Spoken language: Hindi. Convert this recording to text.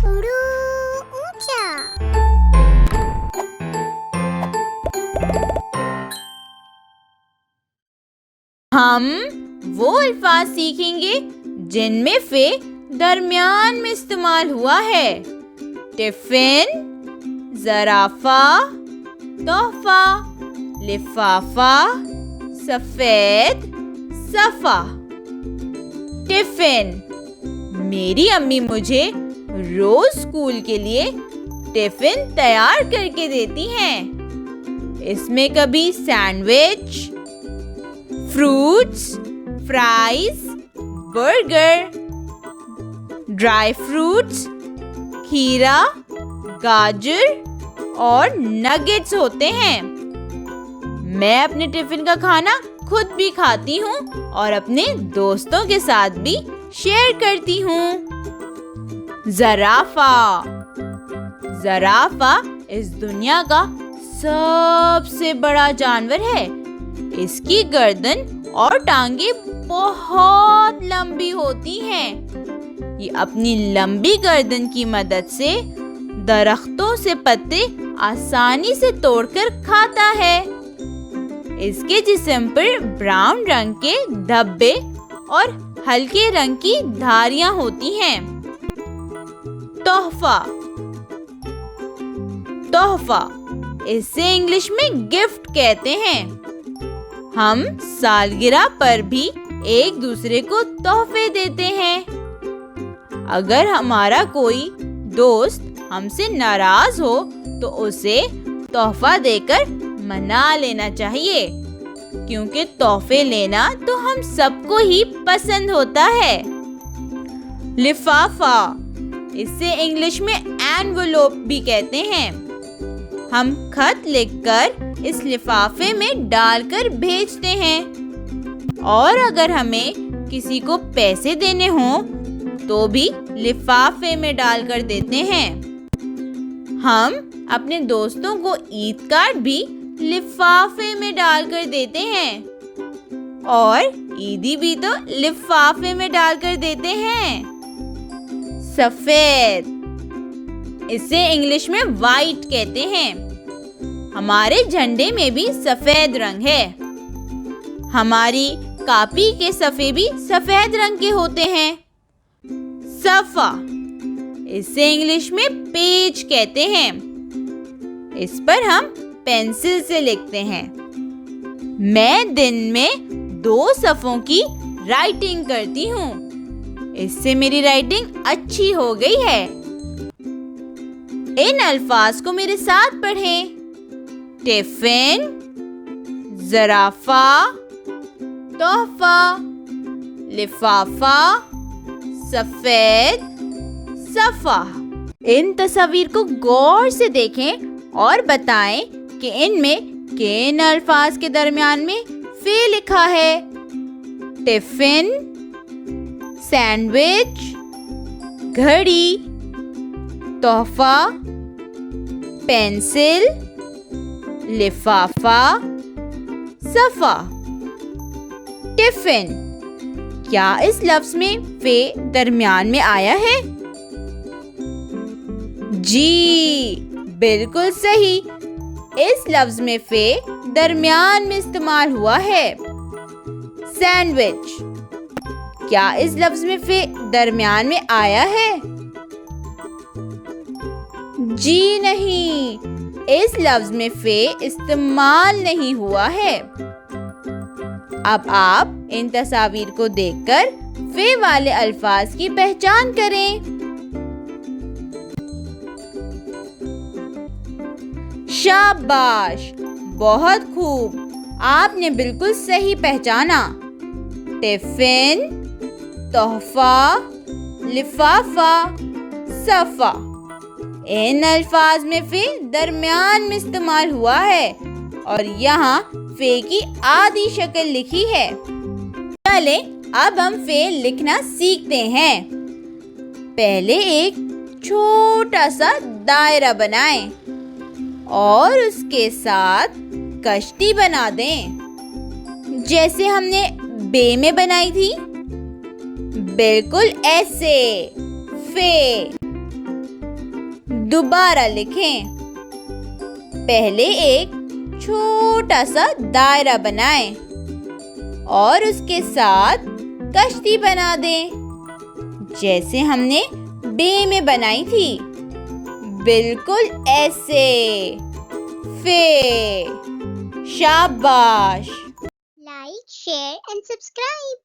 उड़ू ऊंचा। हम वो अल्फाज सीखेंगे जिनमें फे दरमियान में इस्तेमाल हुआ है। टिफिन, ज़राफ़ा, तोहफा, लिफाफा, सफेद, सफ़ा। टिफिन। मेरी अम्मी मुझे रोज स्कूल के लिए टिफिन तैयार करके देती हैं। इसमें कभी sandwich, fruits, fries, burger, dry fruits, खीरा, गाजर और नगेट्स होते हैं। मैं अपने टिफिन का खाना खुद भी खाती हूँ और अपने दोस्तों के साथ भी शेयर करती हूँ। ज़राफ़ा। ज़राफ़ा इस दुनिया का सबसे बड़ा जानवर है। इसकी गर्दन और टांगे बहुत लंबी होती हैं। ये अपनी लंबी गर्दन की मदद से दरख्तों से पत्ते आसानी से तोड़कर खाता है। इसके जिस्म पर ब्राउन रंग के धब्बे और हल्के रंग की धारियां होती हैं। तोहफा। तोहफा इसे इंग्लिश में गिफ्ट कहते हैं। हम सालगिरह पर भी एक दूसरे को तोहफे देते हैं। अगर हमारा कोई दोस्त हमसे नाराज हो तो उसे तोहफा देकर मना लेना चाहिए, क्योंकि तोहफे लेना तो हम सबको ही पसंद होता है। लिफाफा इसे इंग्लिश में एनवलप भी कहते हैं। हम खत लिखकर इस लिफाफे में डालकर भेजते हैं। और अगर हमें किसी को पैसे देने हों तो भी लिफाफे में डालकर देते हैं। हम अपने दोस्तों को ईद कार्ड भी लिफाफे में डालकर देते हैं और ईदी भी तो लिफाफे में डालकर देते हैं। सफेद इसे इंग्लिश में वाइट कहते हैं। हमारे झंडे में भी सफेद रंग है। हमारी कॉपी के सफ़े भी सफेद रंग के होते हैं। सफ़ा इसे इंग्लिश में पेज कहते हैं। इस पर हम पेंसिल से लिखते हैं। मैं दिन में 2 सफ़ों की राइटिंग करती हूँ। इससे मेरी राइटिंग अच्छी हो गई है। इन अल्फाज को मेरे साथ पढ़ें। टिफिन, ज़राफ़ा, तोहफा, लिफाफा, सफेद, सफ़ा। इन तस्वीर को गौर से देखें और बताएं कि इनमें किन अल्फाज के दरमियान में फे लिखा है। टिफिन, सैंडविच, घड़ी, तोहफा, पेंसिल, लिफाफा, सफ़ा। टिफिन। क्या इस लफ्ज में फे दरमियान में आया है? जी, बिल्कुल सही। इस लफ्ज में फे दरमियान में इस्तेमाल हुआ है। सैंडविच। क्या इस लफ्ज में फे दरमियान में आया है? जी नहीं, इस लफ्ज में फे इस्तेमाल नहीं हुआ है। अब आप इन तस्वीर को देखकर फे वाले अल्फाज की पहचान करें। शाबाश, बहुत खूब, आपने बिल्कुल सही पहचाना। टिफिन, तोहफा, लिफाफा, सफ़ा। इन अल्फाज में फे दरमियान में इस्तेमाल हुआ है और यहाँ फे की आधी शक्ल लिखी है। चले अब हम फे लिखना सीखते हैं। पहले एक छोटा सा दायरा बनाएं और उसके साथ कश्ती बना दें, जैसे हमने बे में बनाई थी। बिल्कुल ऐसे। फे। दोबारा लिखें। पहले एक छोटा सा दायरा बनाएं और उसके साथ कश्ती बना दें, जैसे हमने बे में बनाई थी, बिल्कुल ऐसे। फे। शाबाश। Like, share and subscribe.